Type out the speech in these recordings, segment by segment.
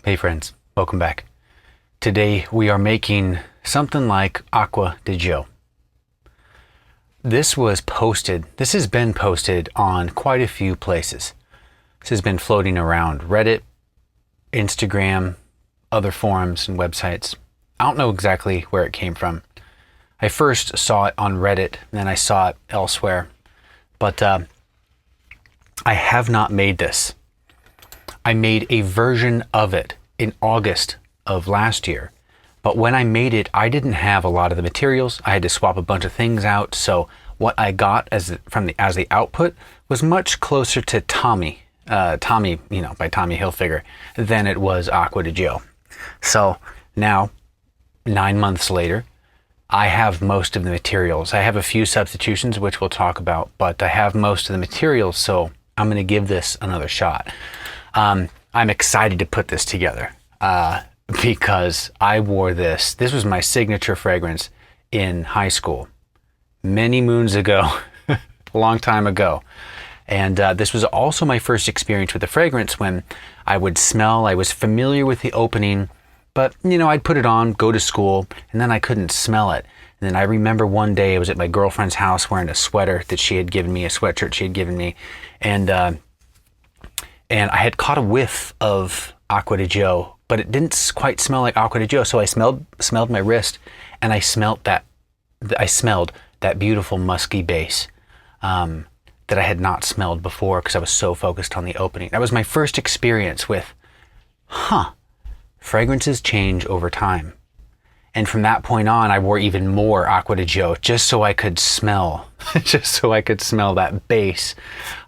Hey friends, welcome back. Today we are making something like Acqua di Gio. This has been posted on quite a few places. This has been floating around Reddit, Instagram, other forums and websites. I don't know exactly where it came from. I first saw it on Reddit, then I saw it elsewhere. But I have not made this. I made a version of it in August of last year, but when I made it, I didn't have a lot of the materials. I had to swap a bunch of things out, so what I got as the output was much closer to Tommy, by Tommy Hilfiger, than it was Acqua di Gio. So now, 9 months later, I have most of the materials. I have a few substitutions, which we'll talk about, but I have most of the materials, so I'm going to give this another shot. I'm excited to put this together because I wore this. This was my signature fragrance in high school, many moons ago, a long time ago. And this was also my first experience with the fragrance when I would smell. I was familiar with the opening, but I'd put it on, go to school, and then I couldn't smell it. And then I remember one day I was at my girlfriend's house wearing a sweater that she had given me, a sweatshirt she had given me, and I had caught a whiff of Acqua di Gio, but it didn't quite smell like Acqua di Gio. So I smelled my wrist, and I smelled that beautiful musky base that I had not smelled before because I was so focused on the opening. That was my first experience with, fragrances change over time. And from that point on, I wore even more Acqua di Gio just so I could smell, that base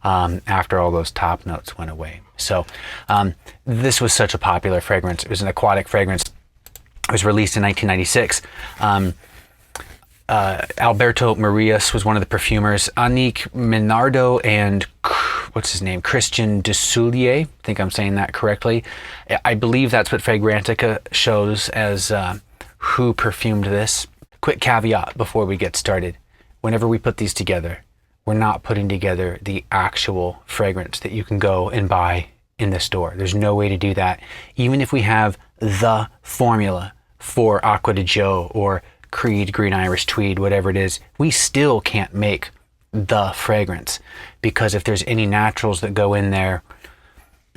after all those top notes went away. So this was such a popular fragrance. It was an aquatic fragrance. It was released in 1996. Alberto Marias was one of the perfumers. Annick Minardo and Christian Dussoulier. I think I'm saying that correctly. I believe that's what Fragrantica shows as who perfumed this. Quick caveat before we get started. Whenever we put these together, we're not putting together the actual fragrance that you can go and buy in the store. There's no way to do that. Even if we have the formula for Acqua di Gio or Creed Green Irish Tweed, whatever it is, we still can't make the fragrance, because if there's any naturals that go in there,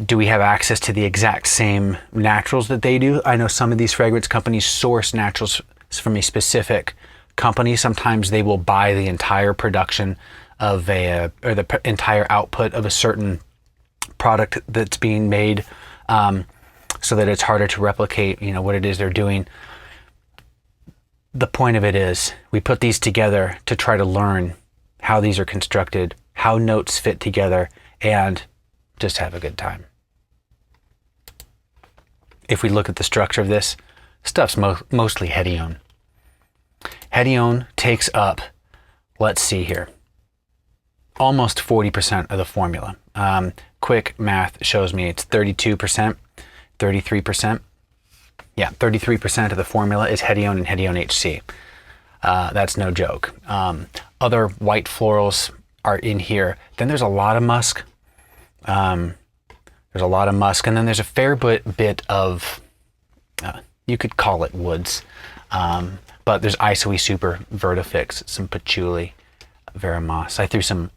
do we have access to the exact same naturals that they do? I know some of these fragrance companies source naturals from a specific company. Sometimes they will buy the entire production of the entire output of a certain product that's being made, so that it's harder to replicate, what it is they're doing. The point of it is we put these together to try to learn how these are constructed, how notes fit together, and just have a good time. If we look at the structure of this, stuff's mostly Hedione. Hedione takes up, let's see here, almost 40% of the formula. Quick math shows me it's 32%, 33%. Yeah, 33% of the formula is Hedione and Hedione HC. That's no joke. Other white florals are in here. Then there's a lot of musk. And then there's a fair bit of, you could call it woods, but there's Isoe Super, Vertofix, some Patchouli, Veramos. I threw some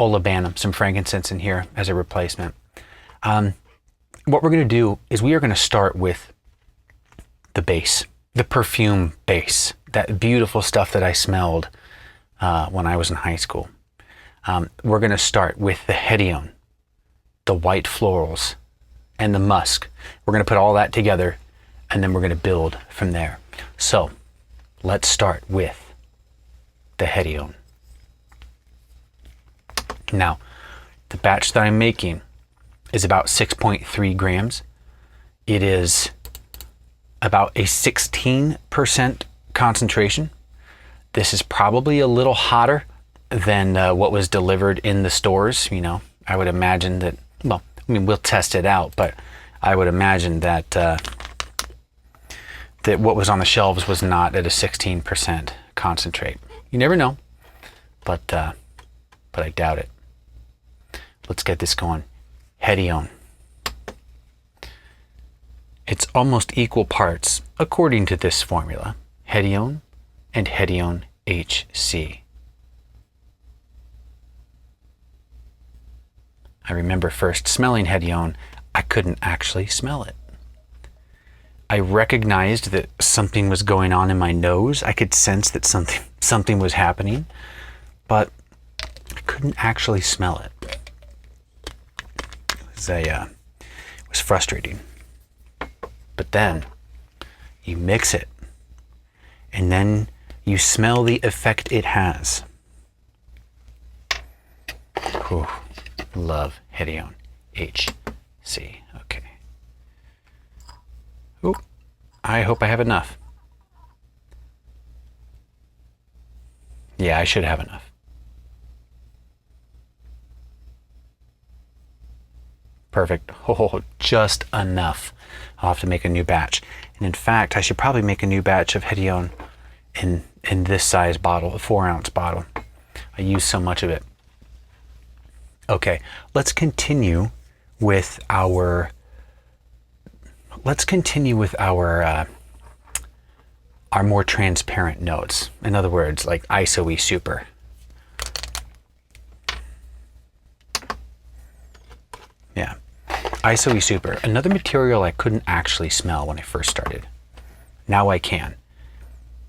Olibanum, some frankincense in here as a replacement. What we're going to do is we are going to start with the base, the perfume base, that beautiful stuff that I smelled when I was in high school. We're going to start with the Hedione, the white florals, and the musk. We're going to put all that together, and then we're going to build from there. So let's start with the Hedione. Now, the batch that I'm making is about 6.3 grams. It is about a 16% concentration. This is probably a little hotter than what was delivered in the stores. I would imagine that, we'll test it out, but I would imagine that that what was on the shelves was not at a 16% concentrate. You never know, but I doubt it. Let's get this going. Hedione. it's almost equal parts, according to this formula, Hedione and Hedione HC. I remember first smelling Hedione, I couldn't actually smell it. I recognized that something was going on in my nose. I could sense that something was happening, but I couldn't actually smell it. It was frustrating. But then you mix it, and then you smell the effect it has. Whew. Love Hedione HC. Okay. Oh, I hope I have enough. Yeah, I should have enough. Perfect. Oh, just enough. I'll have to make a new batch. And in fact, I should probably make a new batch of Hedione in this size bottle, a 4-ounce bottle. I use so much of it. Okay, let's continue with our more transparent notes. In other words, like Iso Super. Yeah, Iso Super. Another material I couldn't actually smell when I first started. Now I can.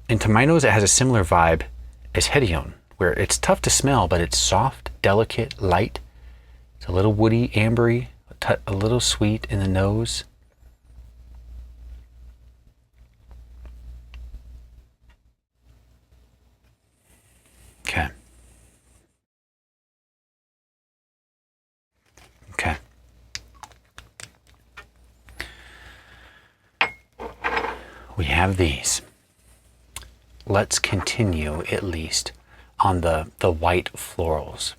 And to my nose, it has a similar vibe as Hedione, where it's tough to smell, but it's soft, delicate, light. It's a little woody, ambery, a little sweet in the nose. Okay. Okay. We have these. Let's continue at least on the white florals.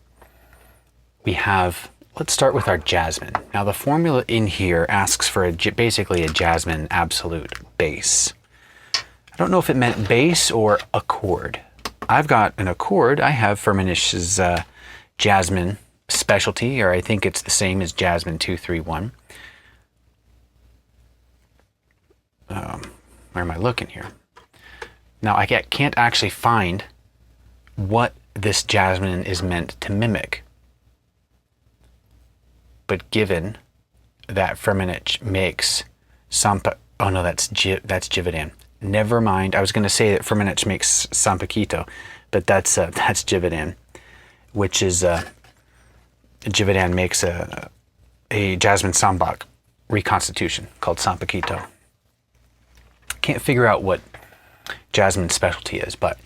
We have, let's start with our jasmine. Now the formula in here asks for basically a jasmine absolute base. I don't know if it meant base or accord. I've got an accord. I have Firmenish's Jasmin Specialty, or I think it's the same as Jasmin 231. Where am I looking here? Now I can't actually find what this jasmine is meant to mimic. But given that Firmenich makes oh no, that's Givaudan. Never mind. I was going to say that Firmenich makes Sampaquito, but that's Givaudan, which is Givaudan makes a Jasmin Sambac reconstitution called Sampaquito. Can't figure out what Jasmin Specialty is, but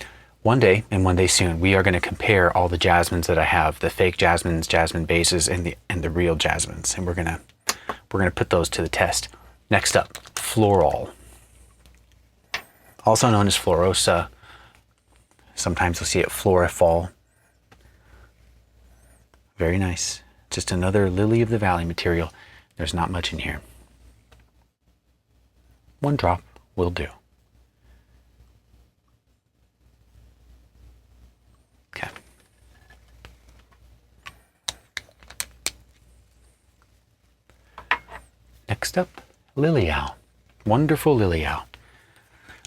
one day, and one day soon, we are going to compare all the jasmines that I have, the fake jasmines, jasmine bases, and the real jasmines, and we're gonna put those to the test. Next up, floral, also known as florosa. Sometimes you'll see it florifol. Very nice. Just another lily of the valley material. There's not much in here. 1 drop will do. Okay. Next up, Lilial. Wonderful Lilial.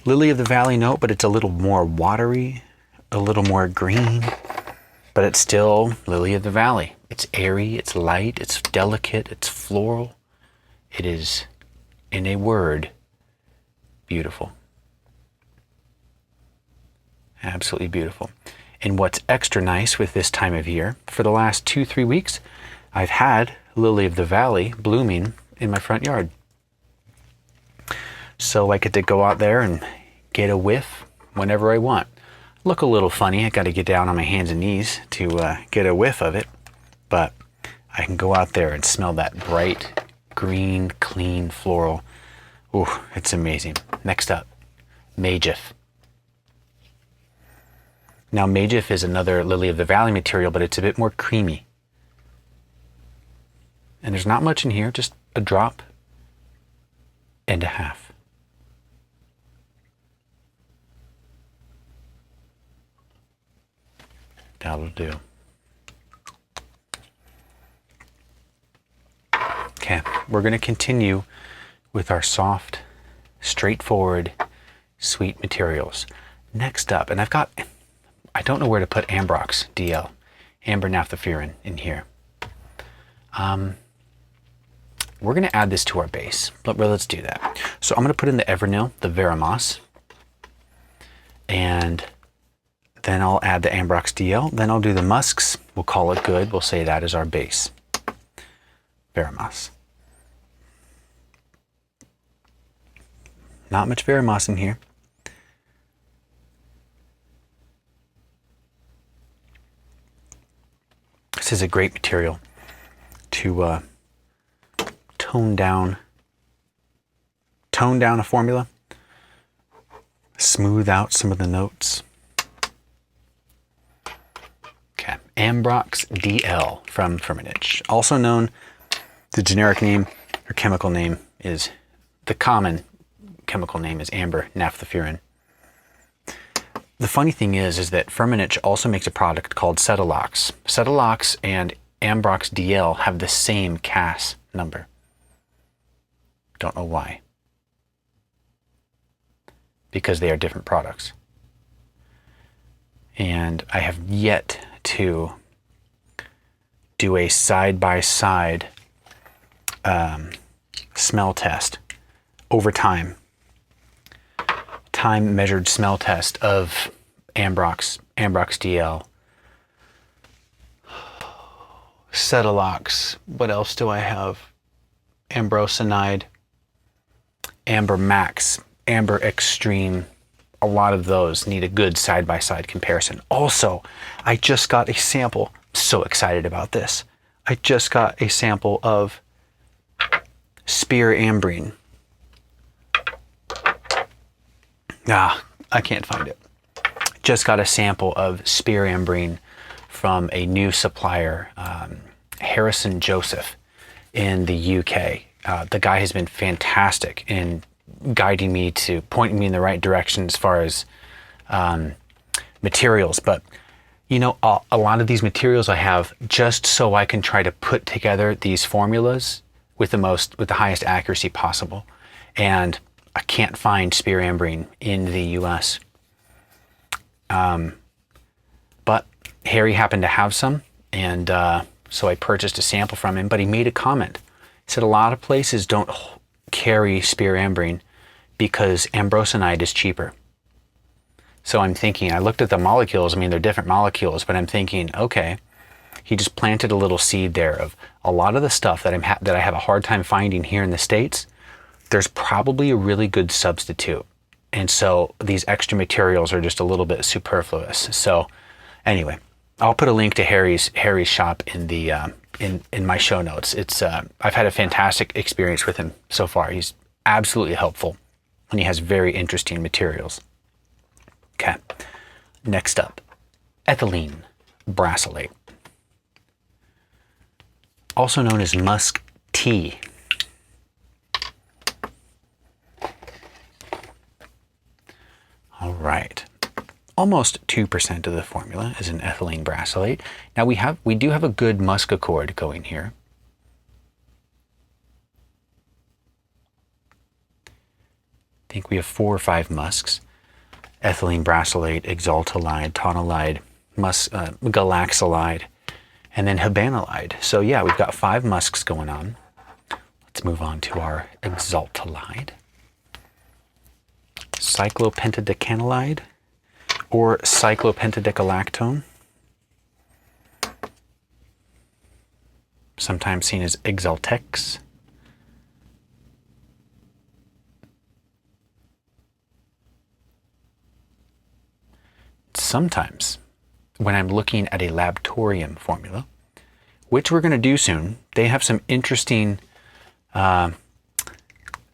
Lily of the valley note, but it's a little more watery, a little more green, but it's still lily of the valley. It's airy, it's light, it's delicate, it's floral. It is, in a word, beautiful. Absolutely beautiful. And what's extra nice with this time of year, for the last 2-3 weeks, I've had lily of the valley blooming in my front yard. So I get to go out there and get a whiff whenever I want. Look a little funny. I got to get down on my hands and knees to get a whiff of it, but I can go out there and smell that bright, green, clean floral. Ooh, it's amazing. Next up, Magif. Now Magif is another lily of the valley material, but it's a bit more creamy. And there's not much in here, just a drop and a half. That'll do. Okay, we're going to continue with our soft, straightforward, sweet materials. Next up, and I don't know where to put Ambrox DL, amber naphthofuran, in here. We're going to add this to our base. Let's do that. So I'm going to put in the Evernyl, the Veramoss, and then I'll add the Ambrox DL. Then I'll do the musks. We'll call it good. We'll say that is our base. Veramoss. Not much Veramoss in here. This is a great material to tone down a formula, smooth out some of the notes. Okay, Ambrox DL from Firmenich, also known, the generic name or chemical name is, the common chemical name is amber naphthofuran. The funny thing is that Firmenich also makes a product called Cetilox. Cetilox and Ambrox DL have the same CAS number. Don't know why. Because they are different products. And I have yet to do a side-by-side smell test over time. Time measured smell test of Ambrox DL, Cetilox. What else do I have? Ambrosinide, Amber Max, Amber Extreme. A lot of those need a good side-by-side comparison. Also, I just got a sample. I'm so excited about this. I just got a sample of Spear Ambrine. I can't find it. Just got a sample of Spear Ambrine from a new supplier, Harrison Joseph in the UK. The guy has been fantastic in guiding me to, pointing me in the right direction as far as materials. But you know, a lot of these materials I have just so I can try to put together these formulas with the highest accuracy possible. And I can't find Spear Ambrine in the US. But Harry happened to have some, and so I purchased a sample from him, but he made a comment. He said a lot of places don't carry Spear Ambrine because ambrosinide is cheaper. So I'm thinking, I looked at the molecules, I mean, they're different molecules, but I'm thinking, okay, he just planted a little seed there of a lot of the stuff that I have a hard time finding here in the States. There's probably a really good substitute. And so these extra materials are just a little bit superfluous. So anyway, I'll put a link to Harry's shop in the in my show notes. It's I've had a fantastic experience with him so far. He's absolutely helpful, and he has very interesting materials. Okay, next up, Ethylene Brassylate, also known as musk tea. All right, almost 2% of the formula is an ethylene brassylate. Now we do have a good musk accord going here. I think we have 4 or 5 musks: ethylene brassylate, Exaltolide, Tonalide, Galaxolide, and then Habanolide. So yeah, we've got 5 musks going on. Let's move on to our Exaltolide. Cyclopentadecanolyde or cyclopentadecalactone, sometimes seen as Exaltex. Sometimes when I'm looking at a Labtorium formula, which we're going to do soon, they have some interesting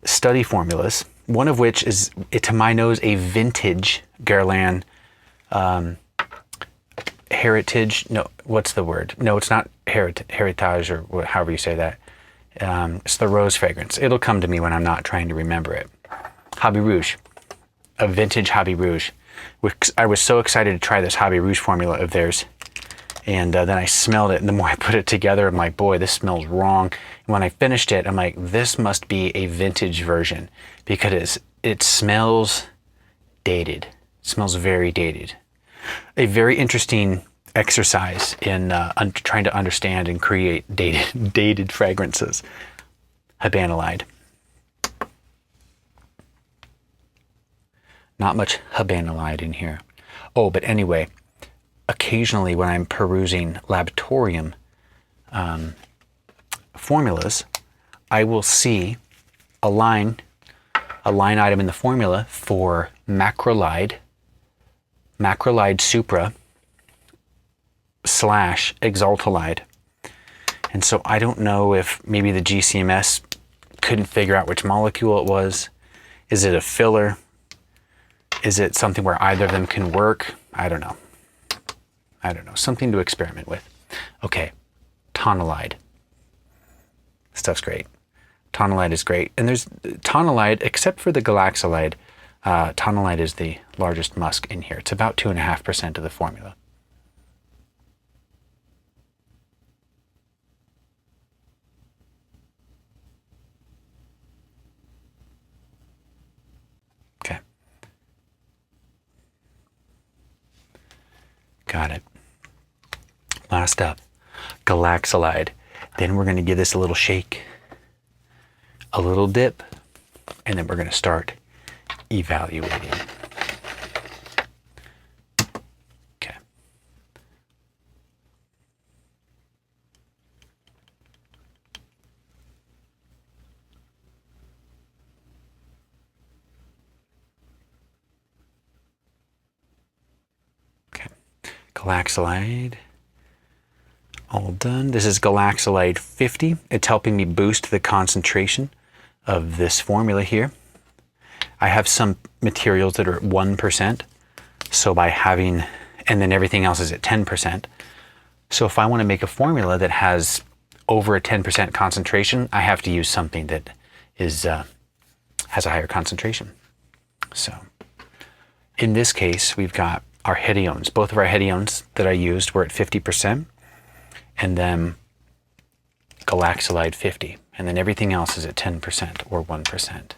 study formulas. One of which is, to my nose, a vintage Guerlain heritage. No, what's the word? No, it's not heritage or however you say that. It's the rose fragrance. It'll come to me when I'm not trying to remember it. Hobby Rouge, a vintage Hobby Rouge. I was so excited to try this Hobby Rouge formula of theirs, And then I smelled it, and the more I put it together, I'm like, boy, this smells wrong. And when I finished it, I'm like, this must be a vintage version because it smells dated. It smells very dated. A very interesting exercise in trying to understand and create dated fragrances. Habanolide. Not much Habanolide in here. Oh, but anyway, occasionally when I'm perusing laboratorium formulas, I will see a line item in the formula for macrolide supra / exaltolide. And so I don't know if maybe the GCMS couldn't figure out which molecule it was. Is it a filler? Is it something where either of them can work? I don't know. Something to experiment with. Okay, Tonalide. Stuff's great. Tonalide is great. And there's Tonalide, except for the Galaxolide, Tonalide is the largest musk in here. It's about 2.5% of the formula. Okay. Got it. Last up, Galaxolide. Then we're going to give this a little shake, a little dip, and then we're going to start evaluating. Okay. Okay. Galaxolide. All done. This is Galaxolide 50. It's helping me boost the concentration of this formula here. I have some materials that are at 1%. So by having, and then everything else is at 10%. So if I want to make a formula that has over a 10% concentration, I have to use something that is has a higher concentration. So in this case, we've got our hediones. Both of our hediones that I used were at 50%. And then Galaxolide 50. And then everything else is at 10% or 1%.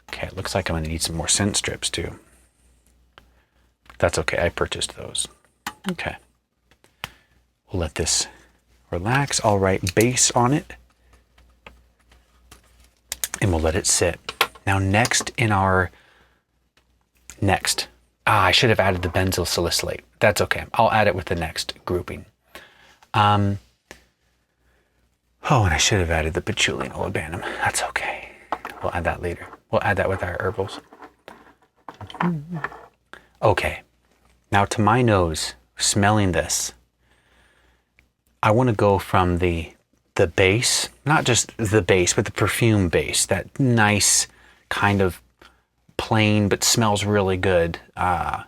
Okay, it looks like I'm going to need some more scent strips too. That's okay, I purchased those. Okay. We'll let this relax. I'll write base on it. And we'll let it sit. Now next in our, I should have added the Benzyl Salicylate. That's okay, I'll add it with the next grouping. And I should have added the Patchouli and Olibanum. That's okay. We'll add that later. We'll add that with our herbals. Okay. Now to my nose, smelling this, I want to go from the base, not just the base, but the perfume base, that nice kind of plain but smells really good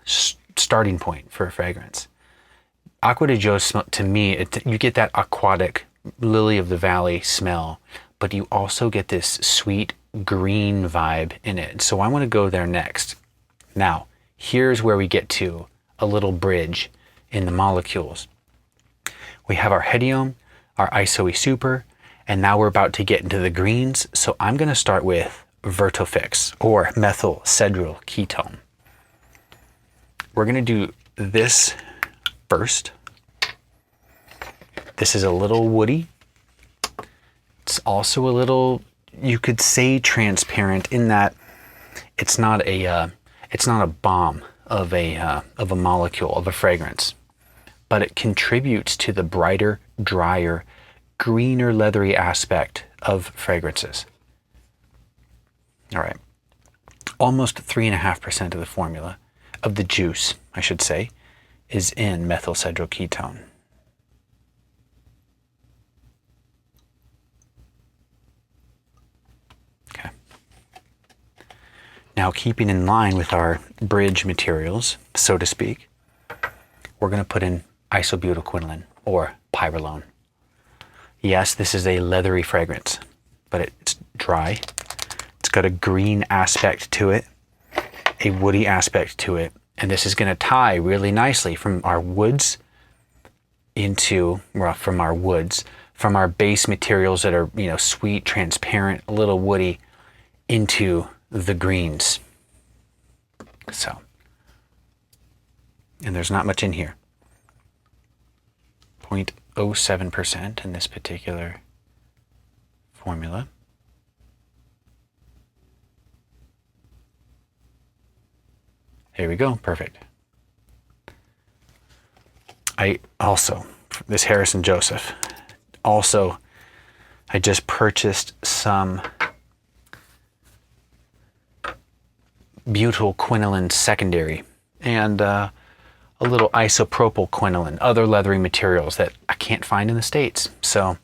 starting point for a fragrance. Acqua di Gio smell, to me, you get that aquatic lily of the valley smell, but you also get this sweet green vibe in it. So I want to go there next. Now, here's where we get to a little bridge in the molecules. We have our hedione, our isoe super, and now we're about to get into the greens. So I'm going to start with Vertofix, or methyl cedryl ketone. We're going to do this first. This is a little woody. It's also a little, you could say, transparent in that it's not a bomb of a molecule, of a fragrance, but it contributes to the brighter, drier, greener, leathery aspect of fragrances. All right, almost 3.5% of the formula, of the juice, I should say, is in methyl cedryl ketone. Okay. Now, keeping in line with our bridge materials, so to speak, we're going to put in Isobutyl Quinoline, or Pyrrolone. Yes, this is a leathery fragrance, but it's dry. It's got a green aspect to it, a woody aspect to it, and this is going to tie really nicely from our woods into, well, from our woods, from our base materials that are, you know, sweet, transparent, a little woody, into the greens. So, and there's not much in here. 0.07% in this particular formula. Here we go, perfect. I also, this Harrison Joseph, also, I just purchased some butyl quinoline secondary and a little isopropyl quinoline, other leathery materials that I can't find in the States. So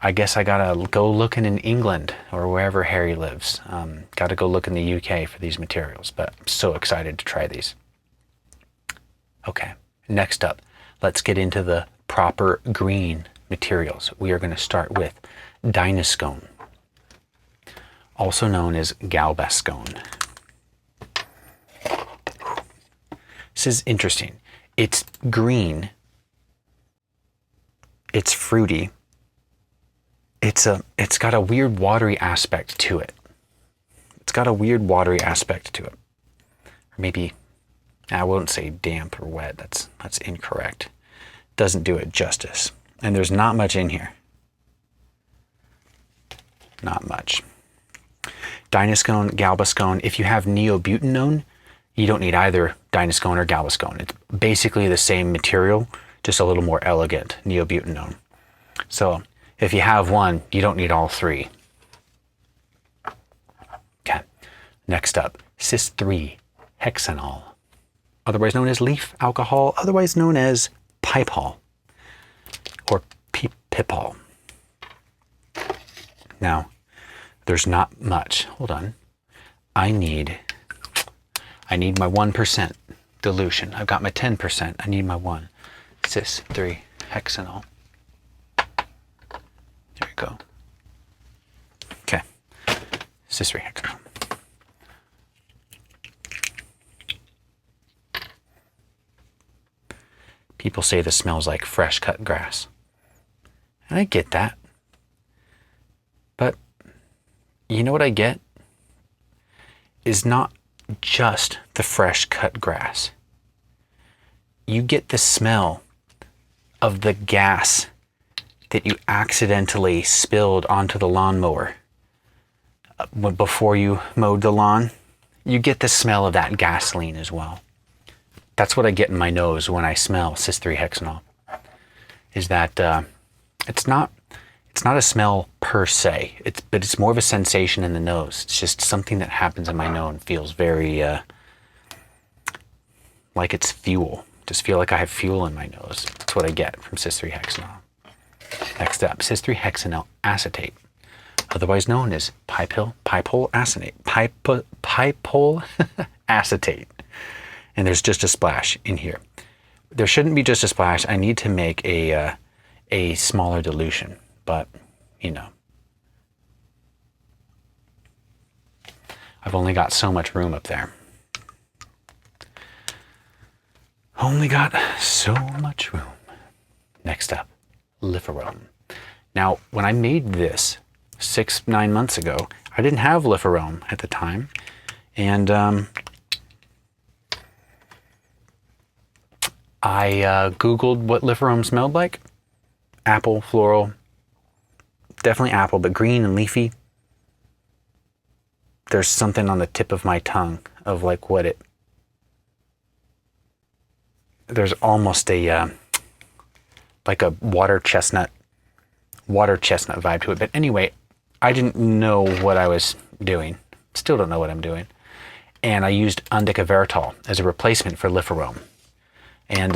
I guess I gotta go looking in England or wherever Harry lives. Gotta go look in the UK for these materials, but I'm so excited to try these. Okay, next up, let's get into the proper green materials. We are going to start with Dynascone, also known as Galbascone. This is interesting. It's green, it's fruity, it's got a weird watery aspect to it. It's got a weird watery aspect to it. Or maybe, I won't say damp or wet, that's incorrect. Doesn't do it justice. And there's not much in here. Not much. Dynascone, Galbascone. If you have neobutanone, you don't need either Dynascone or Galbascone. It's basically the same material, just a little more elegant, neobutanone. So if you have one, you don't need all three. Okay. Next up, cis-3 hexenol, otherwise known as leaf alcohol, otherwise known as pipehol or pipol. Now, there's not much. Hold on. I need my 1% dilution. I've got my 10%. I need my 1. Cis-3 hexenol. There you go. Okay. Cis-3 hexenol. People say this smells like fresh cut grass. And I get that. But you know what I get? Is not just the fresh cut grass. You get the smell of the gas that you accidentally spilled onto the lawnmower before you mowed the lawn. You get the smell of that gasoline as well. That's what I get in my nose when I smell cis-3 hexenol. Is that it's not a smell per se. But it's more of a sensation in the nose. It's just something that happens in my nose and feels very like it's fuel. Just feel like I have fuel in my nose. That's what I get from cis-3 hexenol. Next up, cis-3 hexenyl acetate, otherwise known as pipol acetate. Pipol acetate. And there's just a splash in here. There shouldn't be just a splash. I need to make a smaller dilution, but you know, I've only got so much room up there. Only got so much room. Next up, Liferome. Now, when I made this 6-9 months ago, I didn't have Liferome at the time, and I Googled what Liferome smelled like. Apple, floral, definitely apple, but green and leafy. There's something on the tip of my tongue of like what it, there's almost a, like a water chestnut vibe to it. But anyway, I didn't know what I was doing. Still don't know what I'm doing. And I used Undecaveritol as a replacement for Liferome. And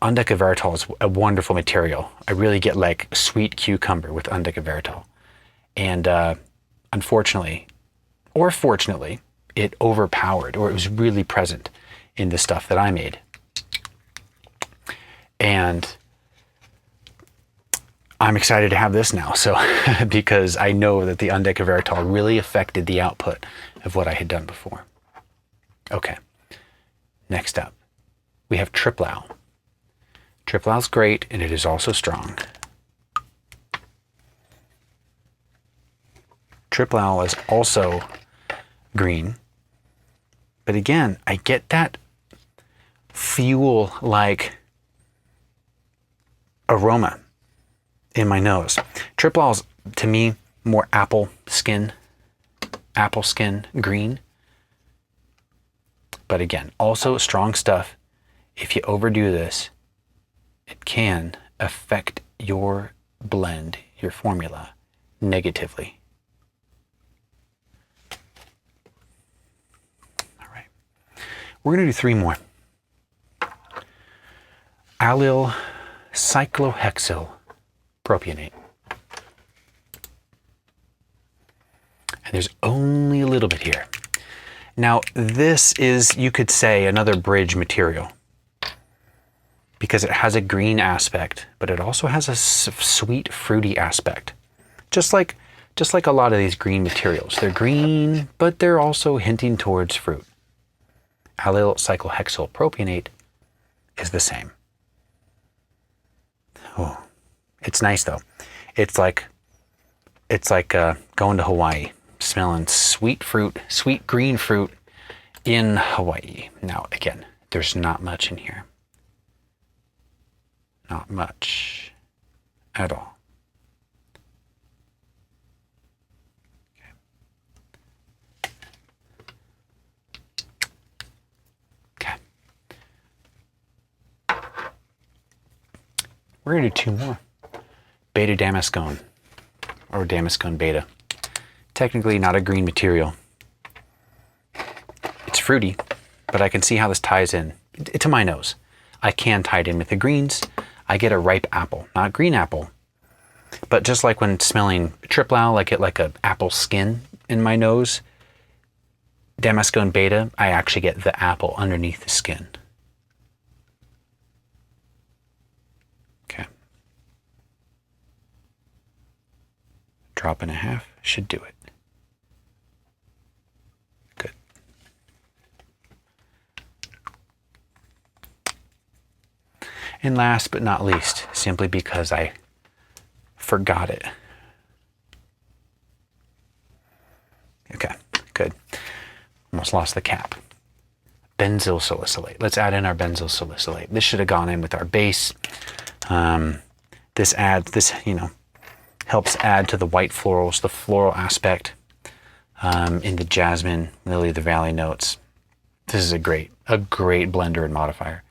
Undecaveritol is a wonderful material. I really get like sweet cucumber with Undecaveritol. And unfortunately, or fortunately, it overpowered, or it was really present in the stuff that I made. And I'm excited to have this now, so because I know that the Undecaveritol really affected the output of what I had done before. Okay, next up, we have Triplal. Triplal's great, and it is also strong. Triplal is also green. But again, I get that fuel-like aroma in my nose. Triplal's, to me, more apple skin green. But again, also strong stuff. If you overdo this, it can affect your blend, your formula, negatively. All right. We're going to do 3 more. Allyl cyclohexyl propionate. And there's only a little bit here. Now, this is, you could say, another bridge material because it has a green aspect, but it also has a sweet, fruity aspect. Just like a lot of these green materials. They're green, but they're also hinting towards fruit. Allyl cyclohexyl propionate is the same. Oh, it's nice though. It's like going to Hawaii, smelling sweet fruit, sweet green fruit in Hawaii. Now again, there's not much in here. Not much at all. Okay. We're going to do 2 more. Beta damascone, or damascone beta. Technically not a green material. It's fruity, but I can see how this ties in to my nose. I can tie it in with the greens. I get a ripe apple, not green apple, but just like when smelling Triplal, I get like a apple skin in my nose. Damascone beta, I actually get the apple underneath the skin. Okay. 1.5 should do it. Good. And last but not least, simply because I forgot it. Okay, good. Almost lost the cap. Benzyl salicylate. Let's add in our benzyl salicylate. This should have gone in with our base. This helps add to the white florals, the floral aspect in the jasmine, lily of the valley notes. This is a great blender and modifier.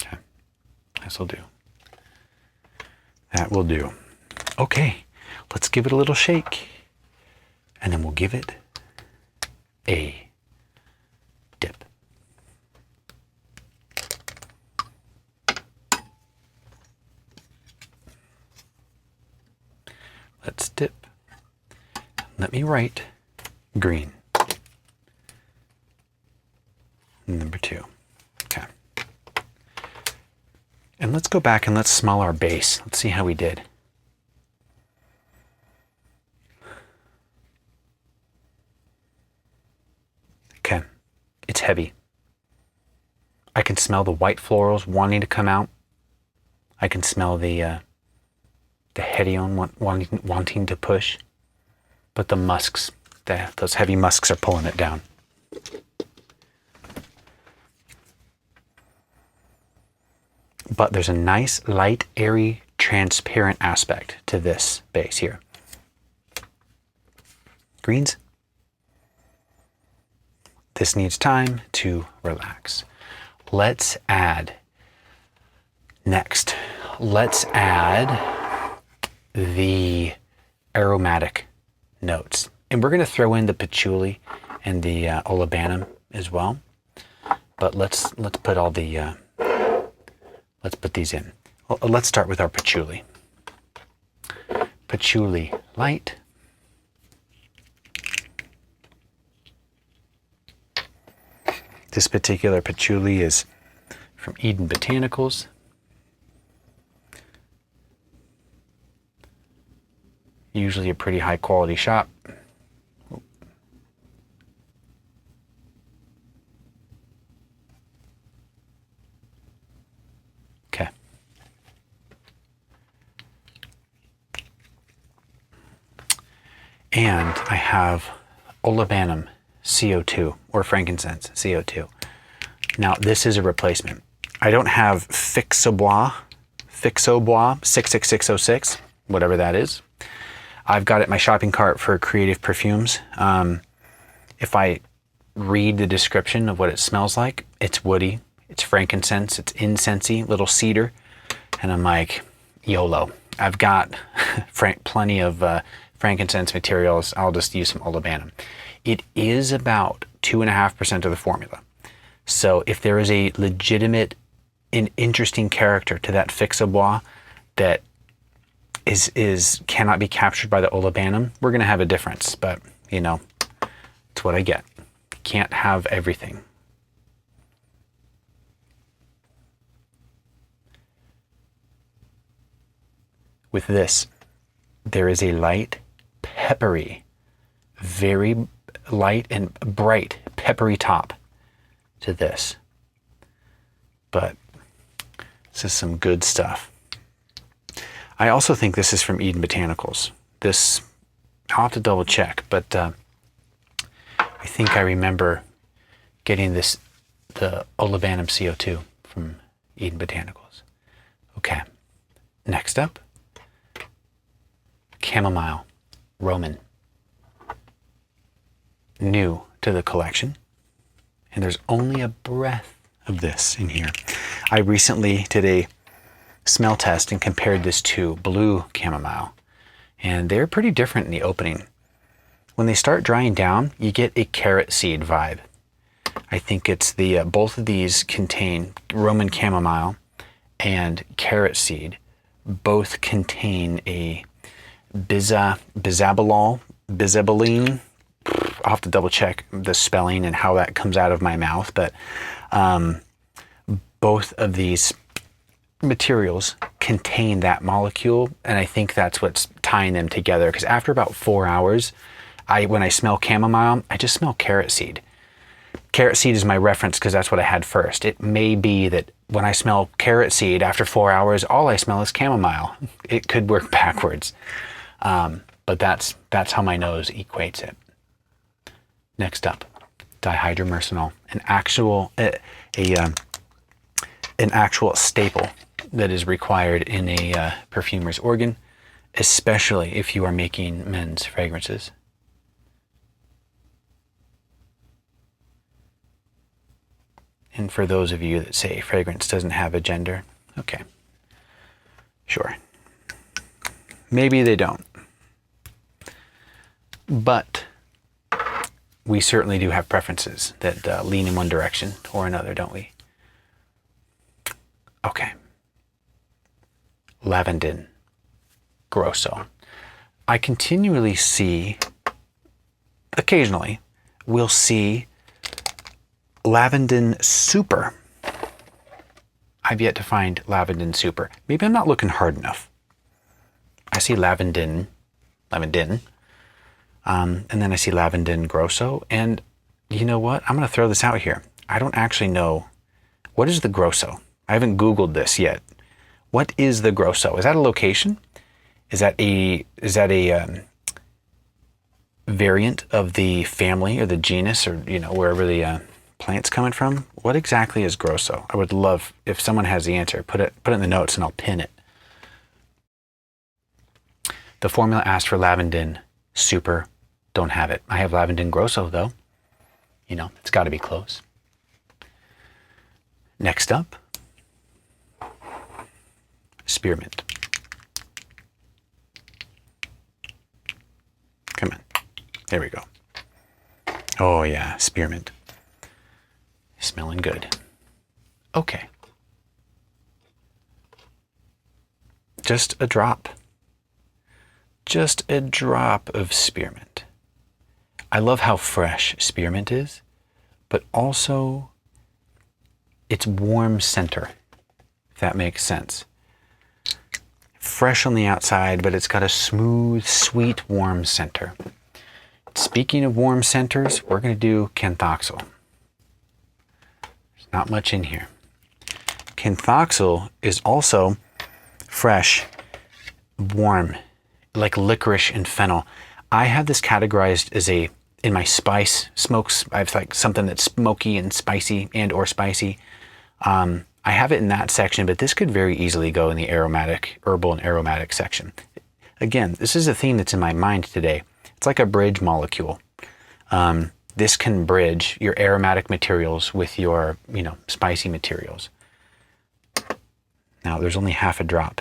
Okay, this will do. That will do. Okay, let's give it a little shake, and then we'll give it a dip. Let's dip. Let me write green. Number 2. Okay. And let's go back and let's smell our base. Let's see how we did. Okay. It's heavy. I can smell the white florals wanting to come out. I can smell the Hedione wanting to push, but the musks, those heavy musks are pulling it down. But there's a nice, light, airy, transparent aspect to this base here. Greens. This needs time to relax. Let's add the aromatic notes. And we're going to throw in the patchouli and the olibanum as well. But let's put all the let's put these in. Well, let's start with our patchouli. Patchouli light. This particular patchouli is from Eden Botanicals. Usually a pretty high quality shop. And I have Olibanum CO2, or frankincense CO2. Now, this is a replacement. I don't have Fixobois 66606, whatever that is. I've got it in my shopping cart for creative perfumes. If I read the description of what it smells like, it's woody, it's frankincense, it's incensey, little cedar. And I'm like, YOLO. I've got plenty of frankincense materials. I'll just use some Olibanum. It is about 2.5% of the formula. So if there is a legitimate and interesting character to that Fixobois that cannot be captured by the Olibanum, we're going to have a difference. But, you know, it's what I get. Can't have everything. With this, there is a light, peppery, very light and bright peppery top to this. But this is some good stuff. I also think this is from Eden Botanicals. This, I'll have to double check, but I think I remember getting this, the Olibanum CO2 from Eden Botanicals. Okay, next up, Chamomile Roman. New to the collection. And there's only a breath of this in here. I recently did a smell test and compared this to blue chamomile. And they're pretty different in the opening. When they start drying down, you get a carrot seed vibe. I think it's the, both of these contain Roman chamomile and carrot seed. Both contain a bisabolol, I'll have to double check the spelling and how that comes out of my mouth, but both of these materials contain that molecule, and I think that's what's tying them together, because after about 4 hours, when I smell chamomile, I just smell carrot seed. Carrot seed is my reference because that's what I had first. It may be that when I smell carrot seed after 4 hours, all I smell is chamomile. It could work backwards, but that's how my nose equates it. Next up, Dihydromyrcenol, an actual staple that is required in a perfumer's organ, especially if you are making men's fragrances. And for those of you that say fragrance doesn't have a gender, okay, sure. Maybe they don't. But we certainly do have preferences that lean in one direction or another, don't we? Okay. Lavandin, Grosso. I continually see, occasionally, we'll see Lavandin Super. I've yet to find Lavandin Super. Maybe I'm not looking hard enough. I see Lavandin, and then I see Lavandin Grosso, and you know what? I'm going to throw this out here. I don't actually know. What is the Grosso? I haven't Googled this yet. What is the Grosso? Is that a location? Is that a variant of the family or the genus, or you know, wherever the plant's coming from? What exactly is Grosso? I would love if someone has the answer. Put it in the notes and I'll pin it. The formula asked for Lavandin Super. Don't have it. I have Lavandin Grosso though. You know, it's got to be close. Next up, spearmint. Come on. There we go. Oh yeah, spearmint. Smelling good. Okay. Just a drop. Just a drop of spearmint. I love how fresh spearmint is, but also its warm center, if that makes sense. Fresh on the outside, but it's got a smooth, sweet, warm center. Speaking of warm centers, we're going to do Canthoxal. There's not much in here. Canthoxal is also fresh, warm, like licorice and fennel. I have this categorized as in my spice smokes. I have like something that's smoky and spicy or spicy. I have it in that section, but this could very easily go in the aromatic, herbal and aromatic section. Again, this is a theme that's in my mind today. It's like a bridge molecule. This can bridge your aromatic materials with your, spicy materials. Now, there's only half a drop.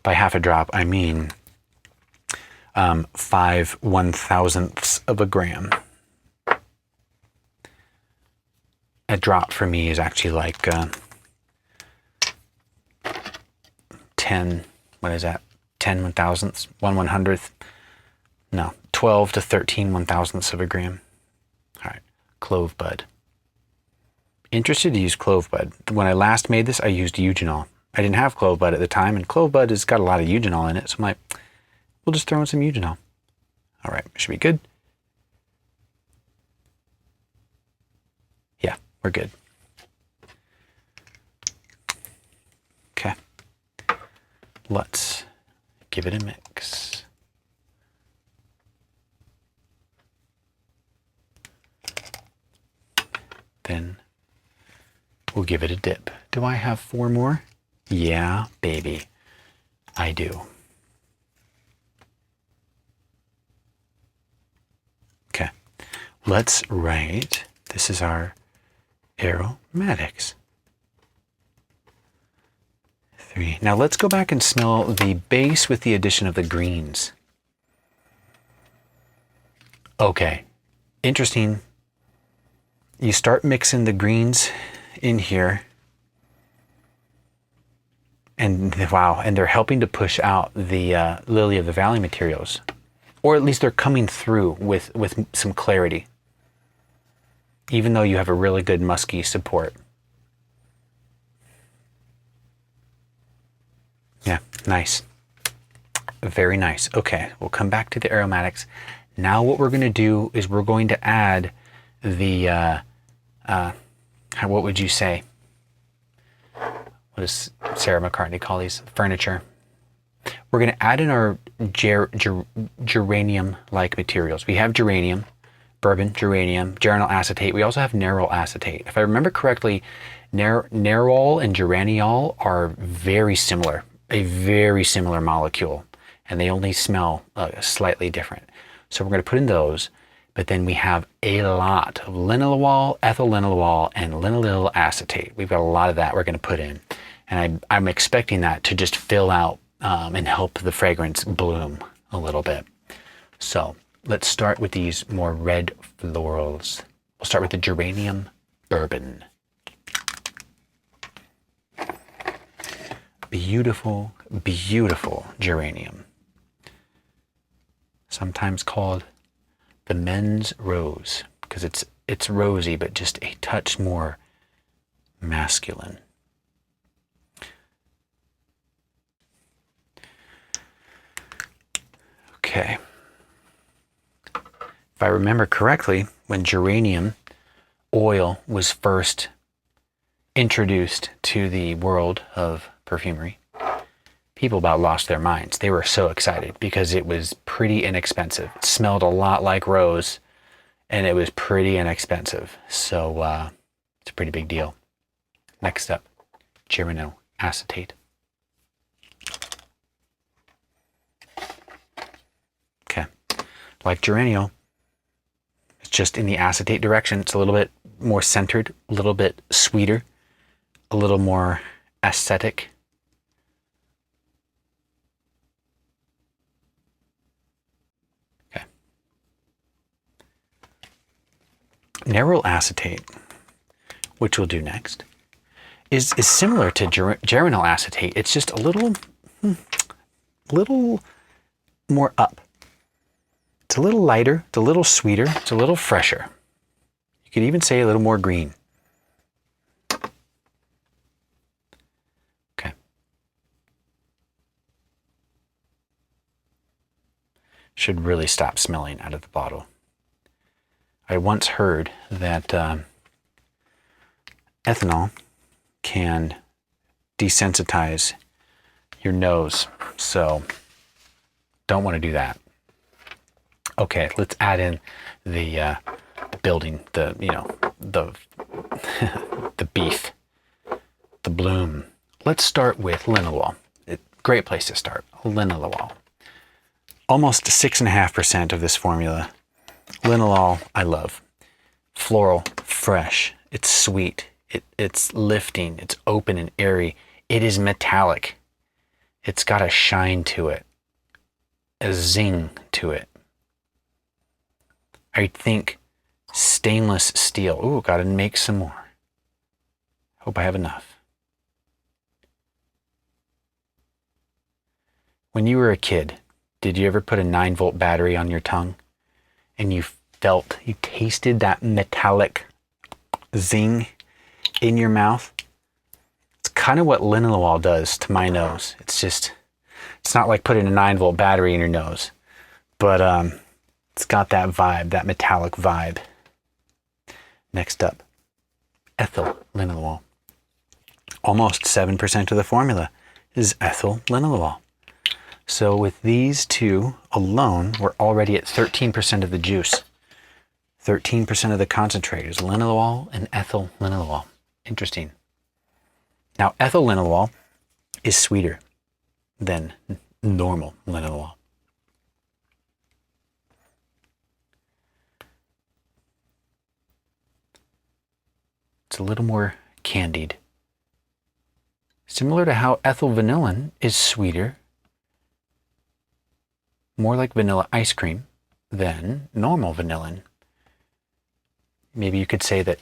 By half a drop, I mean 5 1/1000ths of a gram. A drop for me is actually like 10, what is that? 10 1,000ths, 1 100th. No, 12 to 13 1,000ths of a gram. All right, clove bud. Interested to use clove bud. When I last made this, I used eugenol. I didn't have clove bud at the time, and clove bud has got a lot of eugenol in it, so I'm like, we'll just throw in some eugenol. All right, should be good. Yeah, we're good. Okay, let's give it a mix. Then we'll give it a dip. Do I have 4 more? Yeah, baby, I do. Okay, let's write, this is our aromatics. 3. Now let's go back and smell the base with the addition of the greens. Okay, interesting. You start mixing the greens in here, and wow, and they're helping to push out the lily of the valley materials, or at least they're coming through with some clarity, even though you have a really good musky support. Yeah, nice. Very nice. Okay, we'll come back to the aromatics. Now what we're going to do is we're going to add the, what would you say? What does Sarah McCartney call these? Furniture. We're going to add in our geranium-like materials. We have geranium, bourbon, geranium, geranyl acetate. We also have Neryl acetate. If I remember correctly, Neryl and geranyl are very similar, a very similar molecule, and they only smell slightly different. So we're going to put in those, but then we have a lot of linalool, ethyl linalool, and linalyl acetate. We've got a lot of that we're going to put in, and I'm expecting that to just fill out and help the fragrance bloom a little bit. So let's start with these more red florals. We'll start with the geranium bourbon. Beautiful, beautiful geranium. Sometimes called the men's rose, because it's rosy, but just a touch more masculine. Okay. If I remember correctly, when geranium oil was first introduced to the world of perfumery, people about lost their minds. They were so excited because it was pretty inexpensive. It smelled a lot like rose, and it was pretty inexpensive. So it's a pretty big deal. Next up, Geranyl Acetate. Okay, like geraniol, it's just in the acetate direction. It's a little bit more centered, a little bit sweeter, a little more aesthetic. Okay. Neryl acetate, which we'll do next, is similar to geranyl acetate. It's just a little more up. It's a little lighter, it's a little sweeter, it's a little fresher. You could even say a little more green. Okay. Should really stop smelling out of the bottle. I once heard that ethanol can desensitize your nose so don't want to do that. Okay, let's add in the building, the the beef, the bloom. Let's start with linalool. Great place to start. Linalool. Almost 6.5% of this formula. Linalool, I love. Floral, fresh. It's sweet. It's lifting. It's open and airy. It is metallic. It's got a shine to it, a zing to it. I think stainless steel. Ooh, gotta make some more. Hope I have enough. When you were a kid, did you ever put a 9-volt battery on your tongue and you tasted that metallic zing in your mouth? It's kind of what linalool does to my nose. It's not like putting a 9-volt battery in your nose, but it's got that vibe, that metallic vibe. Next up, ethyl linalool. Almost 7% of the formula is ethyl linalool. So with these two alone, we're already at 13% of the juice. 13% of the concentrate is linalool and ethyl linalool. Interesting. Now, ethyl linalool is sweeter than normal linalool. It's a little more candied. Similar to how ethyl vanillin is sweeter, more like vanilla ice cream than normal vanillin. Maybe you could say that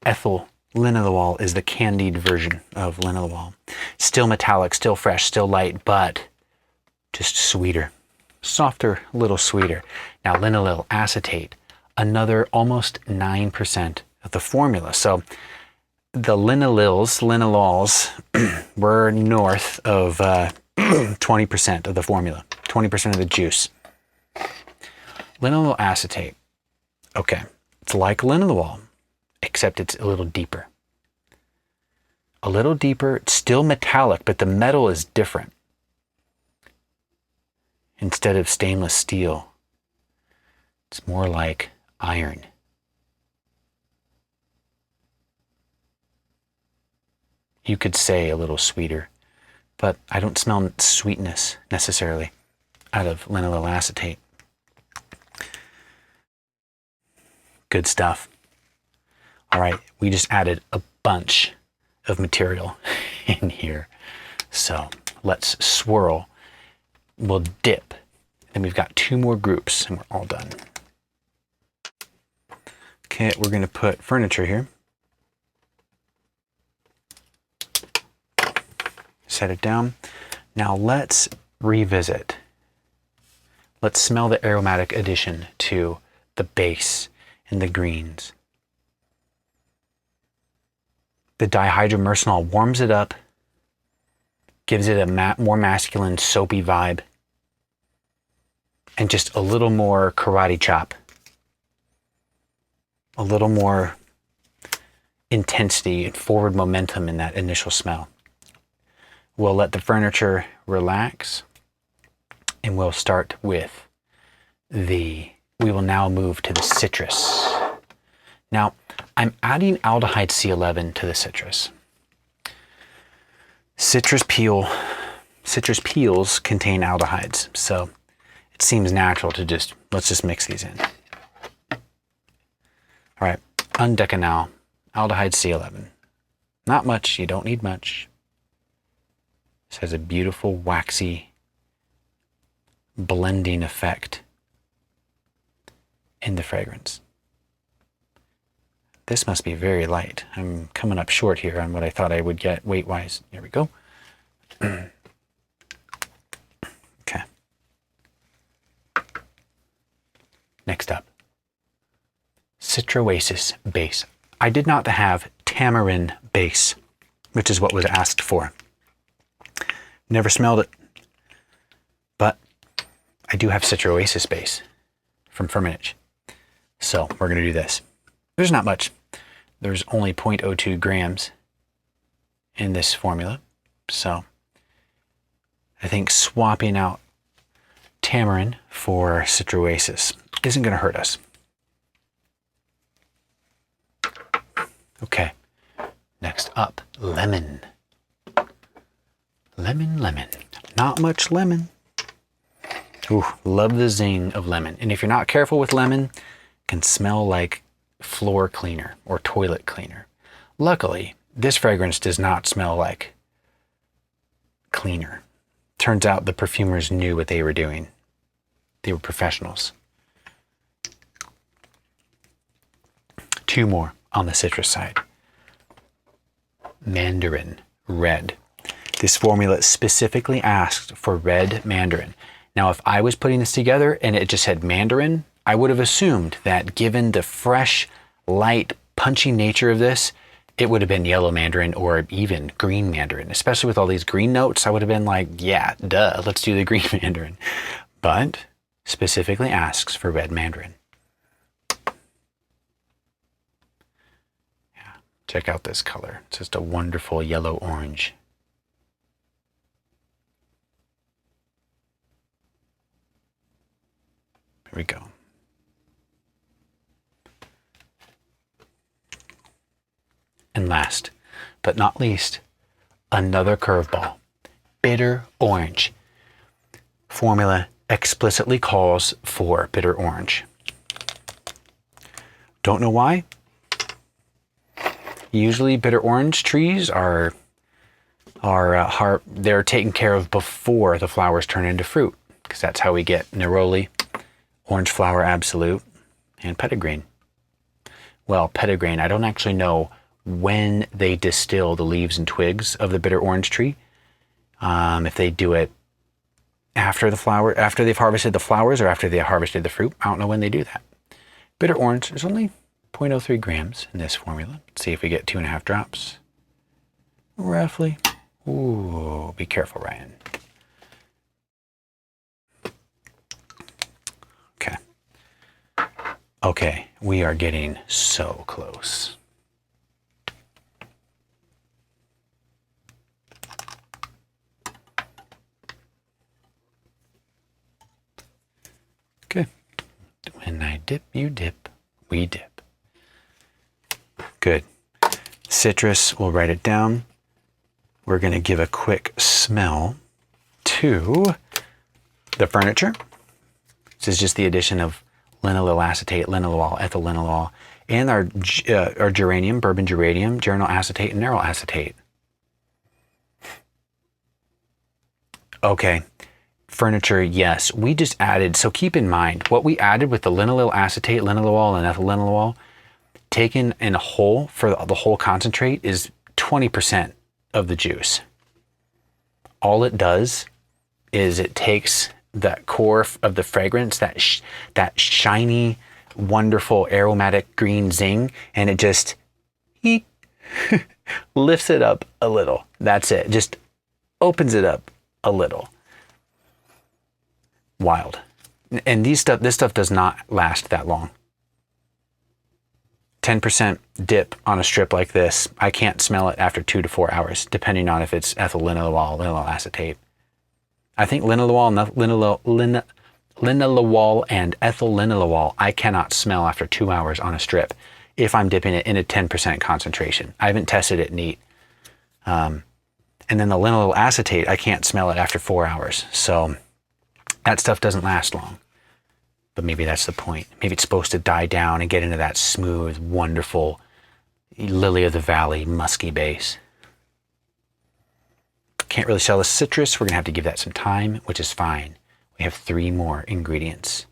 ethyl linalool is the candied version of linalool. Still metallic, still fresh, still light, but just sweeter. Softer, a little sweeter. Now, Linalyl Acetate, another almost 9% of the formula. So the linalols were north of 20% of the formula, 20% of the juice. Linalyl acetate, okay, it's like linalool, except it's a little deeper. A little deeper, it's still metallic, but the metal is different. Instead of stainless steel, it's more like iron. You could say a little sweeter, but I don't smell sweetness necessarily out of linalyl acetate. Good stuff. All right, we just added a bunch of material in here. So let's swirl. We'll dip. Then we've got 2 more groups and we're all done. Okay, we're going to put furniture here. Set it down. Now let's revisit. Let's smell the aromatic addition to the base and the greens. The dihydromyrcenol warms it up, gives it a more masculine, soapy vibe, and just a little more karate chop. A little more intensity and forward momentum in that initial smell. We'll let the furniture relax, and we'll start with we will now move to the citrus. Now, I'm adding aldehyde C11 to the citrus. Citrus peels contain aldehydes, so it seems natural to let's just mix these in. All right, Undecenal, aldehyde C11. Not much, you don't need much. This has a beautiful waxy blending effect in the fragrance. This must be very light. I'm coming up short here on what I thought I would get weight-wise. Here we go. Okay. Next up, Citroasis base. I did not have tamarind base, which is what was asked for. Never smelled it, but I do have Citroasis base from Firmenich. So we're going to do this. There's not much. There's only 0.02 grams in this formula. So I think swapping out tamarind for citroasis isn't going to hurt us. Okay, next up, lemon. Lemon. Not much lemon. Ooh, love the zing of lemon. And if you're not careful with lemon, it can smell like floor cleaner or toilet cleaner. Luckily, this fragrance does not smell like cleaner. Turns out the perfumers knew what they were doing. They were professionals. 2 more on the citrus side. Mandarin red. This formula specifically asked for red mandarin. Now, if I was putting this together and it just had mandarin, I would have assumed that given the fresh, light, punchy nature of this, it would have been yellow mandarin or even green mandarin. Especially with all these green notes, I would have been like, yeah, duh, let's do the green mandarin. But specifically asks for red mandarin. Yeah, check out this color. It's just a wonderful yellow orange. Here we go. And last but not least, another curveball. Bitter orange. Formula explicitly calls for bitter orange. Don't know why. Usually bitter orange trees are they're taken care of before the flowers turn into fruit, because that's how we get neroli, orange flower absolute, and petitgrain. Well, petitgrain, I don't actually know when they distill the leaves and twigs of the bitter orange tree. If they do it after they've harvested the flowers or after they harvested the fruit. I don't know when they do that. Bitter orange is only 0.03 grams in this formula. Let's see if we get 2.5 drops. Roughly. Ooh, be careful, Ryan. Okay. Okay, we are getting so close. Okay. When I dip, you dip, we dip. Good. Citrus, we'll write it down. We're going to give a quick smell to the furniture. This is just the addition of Linalyl Acetate, Linalool, Ethyl Linalool, and our geranium, bourbon geranium, Geranyl Acetate, and Neryl Acetate. Okay. Furniture, yes. We just added, so keep in mind, what we added with the Linalyl Acetate, Linalool, and Ethyl Linalool, taken in a whole for the whole concentrate, is 20% of the juice. All it does is it takes that core of the fragrance, that shiny, wonderful aromatic green zing, and it just lifts it up a little. That's it. Just opens it up a little. Wild. And this stuff does not last that long. 10% dip on a strip like this, I can't smell it after 2 to 4 hours, depending on if it's ethyl linalool, linalyl acetate. I think linalool and ethyl linalool I cannot smell after 2 hours on a strip if I'm dipping it in a 10% concentration. I haven't tested it neat. And then the linalyl acetate, I can't smell it after 4 hours. So that stuff doesn't last long. But maybe that's the point. Maybe it's supposed to die down and get into that smooth, wonderful lily of the valley, musky base. Can't really sell the citrus. We're going to have to give that some time, which is fine. We have 3 more ingredients.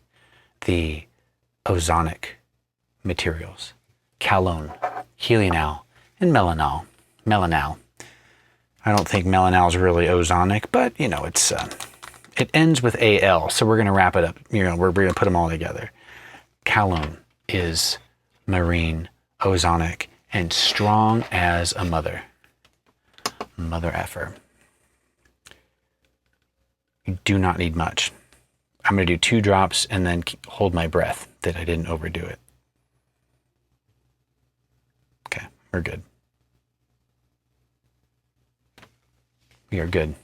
The ozonic materials. Calone, Helional, and Melanal. I don't think Melanal is really ozonic, but, you know, it's... it ends with AL, so we're going to wrap it up. You know, we're going to put them all together. Calone is marine, ozonic, and strong as a mother. Mother effer. You do not need much. I'm going to do 2 drops and then hold my breath that I didn't overdo it. Okay, we're good. We are good.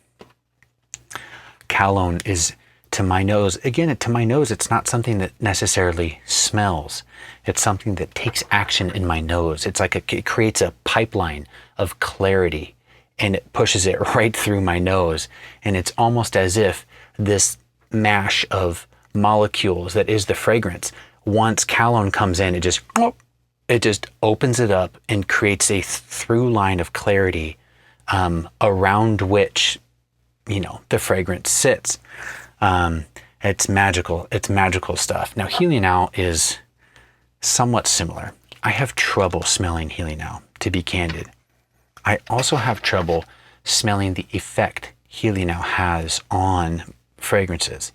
Calone is, to my nose, again, to my nose, it's not something that necessarily smells. It's something that takes action in my nose. It's like it creates a pipeline of clarity, and it pushes it right through my nose. And it's almost as if this mash of molecules that is the fragrance, once Calone comes in, it just opens it up and creates a through line of clarity around which, you know, the fragrance sits. It's magical. It's magical stuff. Now, Helional is somewhat similar. I have trouble smelling Helional, to be candid. I also have trouble smelling the effect Helional has on fragrances.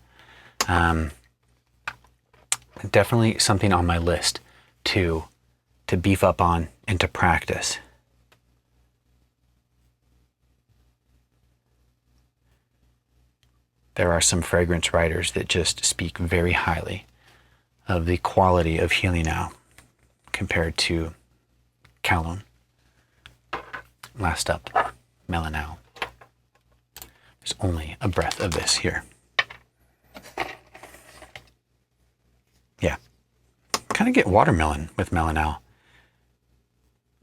Definitely something on my list to beef up on and to practice. There are some fragrance writers that just speak very highly of the quality of Helional compared to Calone. Last up, Melanal. There's only a breath of this here. Yeah, kind of get watermelon with Melanal.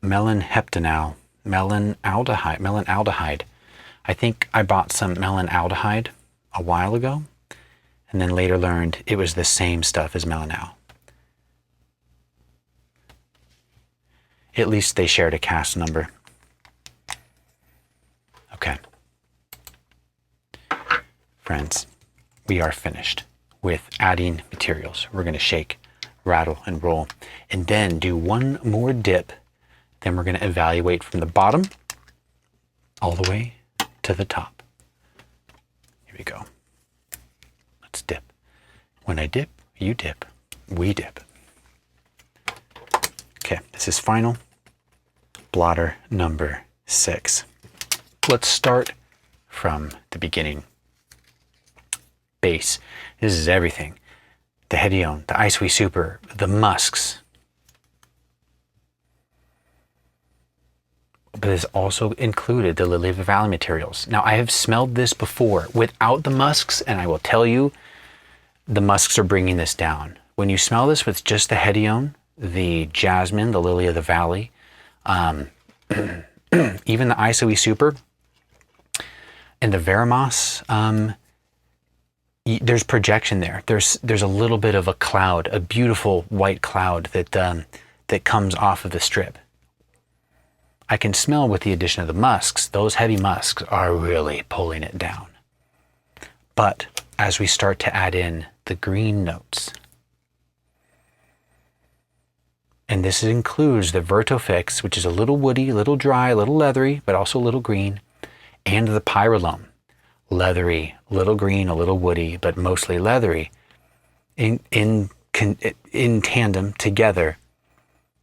Melanheptanal, melanaldehyde. I think I bought some melanaldehyde a while ago, and then later learned it was the same stuff as Melanal. At least they shared a CAS number. Okay. Friends, we are finished with adding materials. We're going to shake, rattle, and roll, and then do one more dip. Then we're going to evaluate from the bottom all the way to the top. Here we go. Let's dip. When I dip, you dip, we dip. Okay, this is final. Blotter number 6. Let's start from the beginning. Base. This is everything. The Hedione, the Isobutyl Super, the musks. But it's also included the Lily of the Valley materials. Now, I have smelled this before without the musks, and I will tell you, the musks are bringing this down. When you smell this with just the Hedione, the Jasmine, the Lily of the Valley, even the Isobutyl Super, and the Veramos, there's projection there. There's a little bit of a cloud, a beautiful white cloud that comes off of the strip. I can smell with the addition of the musks, those heavy musks are really pulling it down. But as we start to add in the green notes, and this includes the Vertofix, which is a little woody, a little dry, a little leathery, but also a little green, and the Pyralome, leathery, a little green, a little woody, but mostly leathery, in tandem together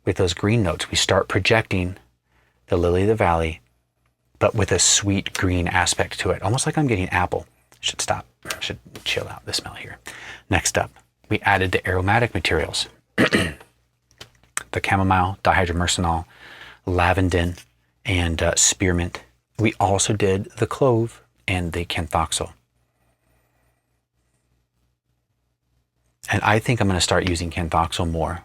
with those green notes, we start projecting the Lily of the Valley, but with a sweet green aspect to it, almost like I'm getting apple. Should stop. Should chill out the smell here. Next up, we added the aromatic materials. The chamomile, dihydromyrcenol, lavandin, and spearmint. We also did the clove and the canthoxal. And I think I'm going to start using canthoxal more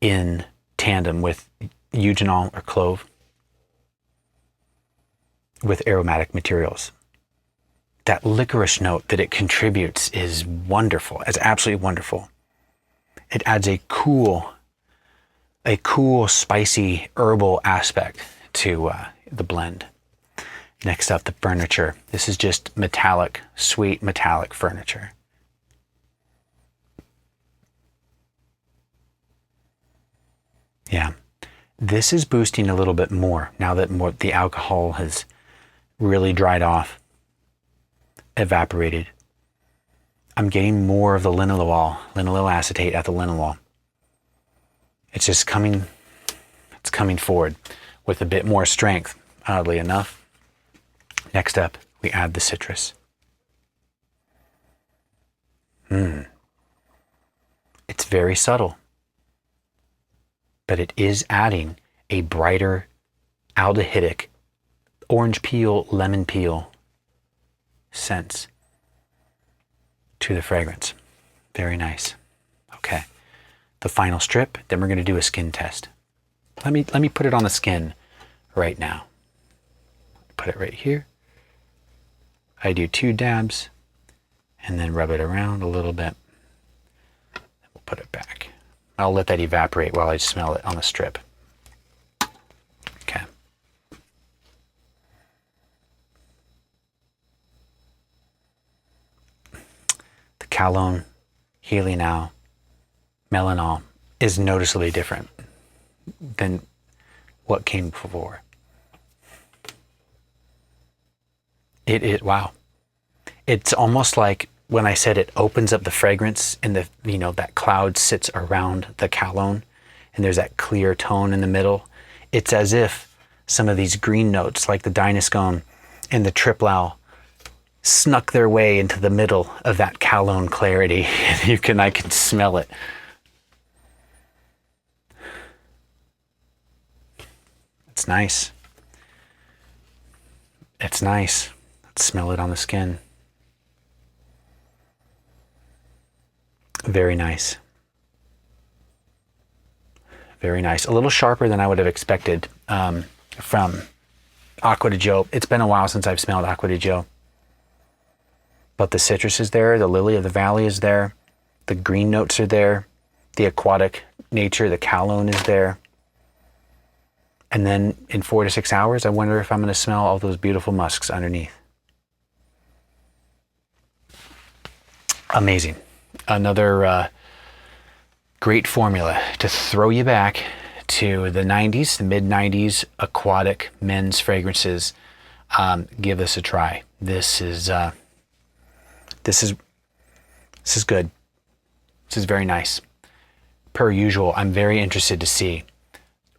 in tandem with eugenol or clove with aromatic materials. That licorice note that it contributes is wonderful. It's absolutely wonderful. It adds a cool, spicy, herbal aspect to the blend. Next up, the furniture. This is just metallic, sweet metallic furniture. Yeah. This is boosting a little bit more now that the alcohol has really dried off, evaporated. I'm getting more of the Linalyl Acetate, Ethyl Linalool. It's just coming forward with a bit more strength, oddly enough. Next up, we add the citrus. It's very subtle, but it is adding a brighter aldehydic orange peel, lemon peel scents to the fragrance. Very nice. Okay, the final strip, then we're going to do a skin test. Let me put it on the skin right now. Put it right here. I do 2 dabs and then rub it around a little bit. We'll put it back. I'll let that evaporate while I smell it on the strip. Okay. The cologne, Helional, Melanol is noticeably different than what came before. Wow. It's almost like when I said it opens up the fragrance and the, you know, that cloud sits around the cologne and there's that clear tone in the middle. It's as if some of these green notes like the Dynascone and the Triplal snuck their way into the middle of that cologne clarity. I can smell it. It's nice. It's nice. Let's smell it on the skin. Very nice. Very nice. A little sharper than I would have expected from Acqua di Gio. It's been a while since I've smelled Acqua di Gio. But the citrus is there. The lily of the valley is there. The green notes are there. The aquatic nature, the cologne is there. And then in 4 to 6 hours, I wonder if I'm going to smell all those beautiful musks underneath. Amazing. Another great formula to throw you back to the 90s, the mid-90s aquatic men's fragrances. Give this a try. This is good. This is very nice. Per usual, I'm very interested to see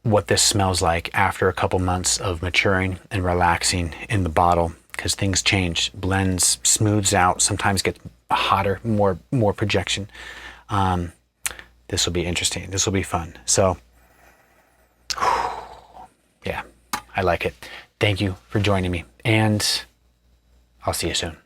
what this smells like after a couple months of maturing and relaxing in the bottle, because things change. Blends, smooths out, sometimes gets hotter, more projection. This will be interesting. This will be fun. So, yeah, I like it. Thank you for joining me, and I'll see you soon.